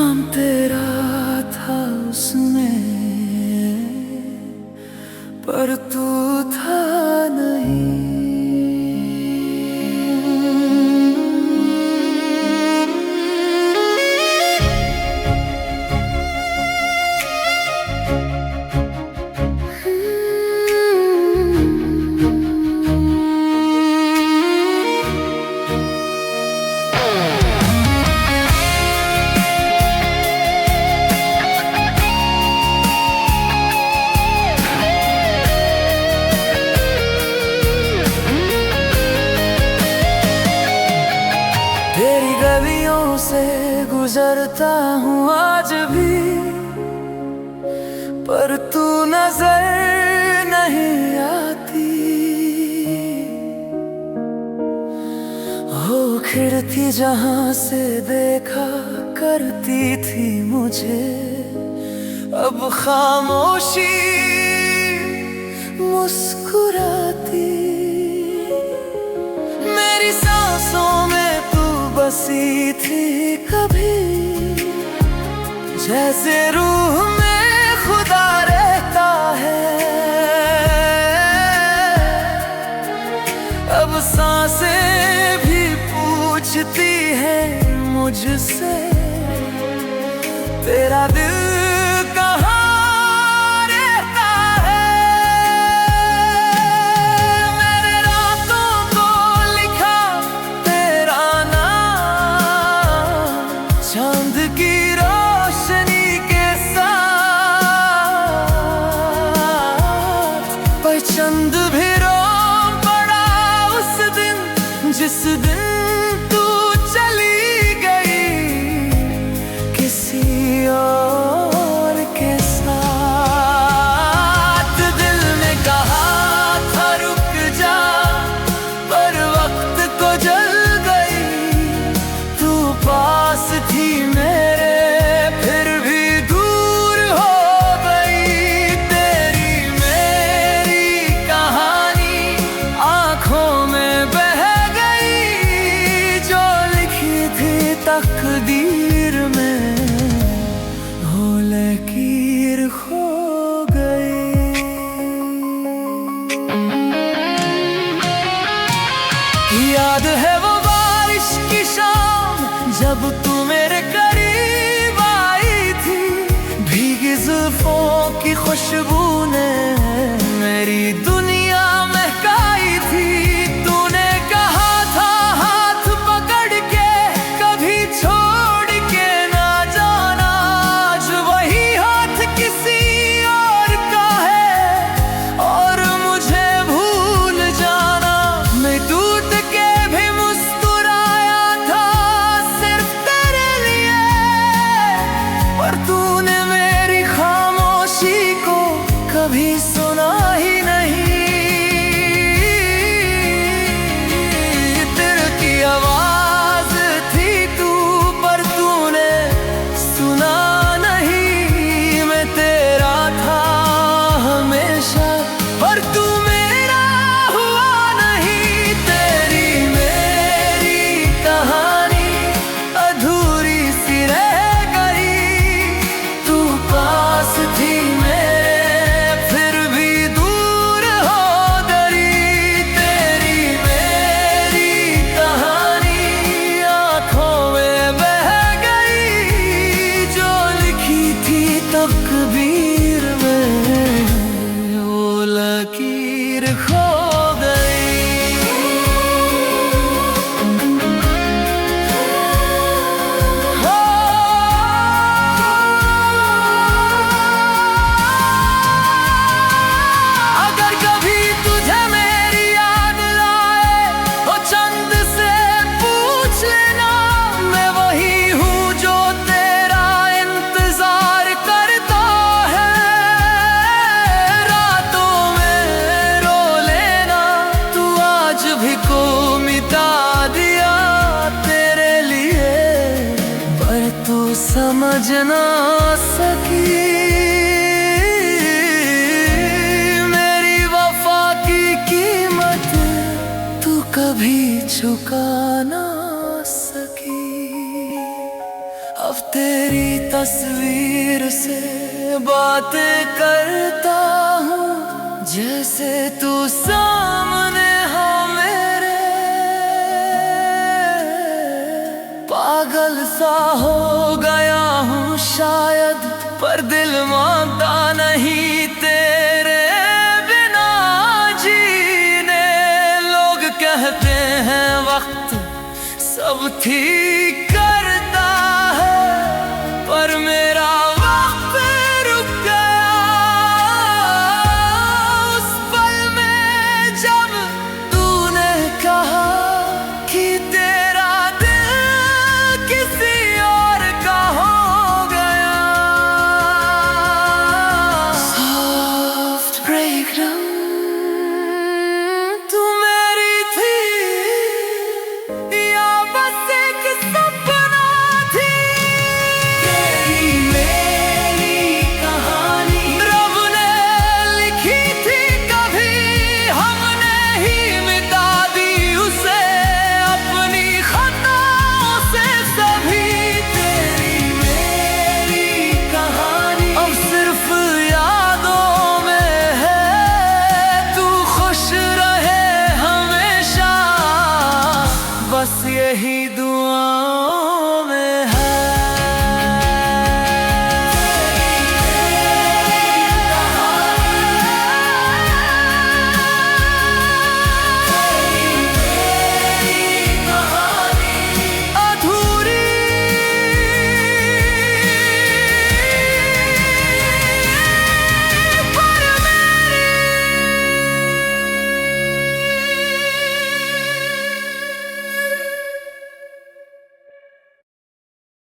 नाम तेरा था उसमें, पर तू था नहीं। तेरी गलियों से गुजरता हूँ आज भी, पर तू नजर नहीं आती। हो खिड़की जहाँ से देखा करती थी मुझे, अब खामोशी मुस्कुराती। मेरी सांसों में बसी थी कभी, जैसे रूह में खुदा रहता है। अब सांसें भी पूछती है मुझसे, तेरा दिल कहाँ रहता है। मैंने रातों को लिखा तेरा चांद की रोशनी के साथ, पर चंद भी रो पड़ा उस दिन जिस दिन तू चली गई किसी और के साथ। दिल ने कहा था रुक जा, पर वक्त को जल गई। तू पास थी मेरे, फिर भी दूर हो गई। तेरी मेरी कहानी आंखों में बह गई, जो लिखी थी तकदीर में वो लकीर खो गई। याद है वो बारिश की शाम, जब तू मेरे करीब आई थी। भीगी जुल्फों की खुशबू ने मेरी दुनिया महकाई थी। तूने कहा था हाथ पकड़ के कभी छोड़ के ना जाना, आज वही हाथ किसी और का है और मुझे भूल जाना। मैं टूट के भी मुस्कुराया था सिर्फ तेरे लिए, पर तूने मेरी खामोशी को कभी सुना ही नहीं। दिल की आवाज थी तू, पर तूने सुना नहीं। मैं तेरा था हमेशा, पर तू मेरा हुआ नहीं। तेरी मेरी कहानी अधूरी सी रह गई। तू पास थी मेरे, फिर भी दूर हो गई। तेरी मेरी कहानी आंखों में बह गई, जो लिखी थी तकदीर में वो लकीर खो गई। अगर कभी तुझे मेरी याद आए, वो चंद से पूछ लेना। मैं वही हूँ जो तेरा इंतजार करता है। रातों में रो लेना, तू आज भी को मिटा दिया तेरे लिए, पर तू समझ ना सकी। मेरी वफा की कीमत तू कभी चुका ना सकी। अब तेरे तेरी तस्वीर से बातें करता हूँ, जैसे तू सामने हो मेरे। पागल सा हो गया हूँ शायद, पर दिल मानता नहीं तेरे बिना जीने। लोग कहते हैं वक्त सब ठीक करता है, पर मेरे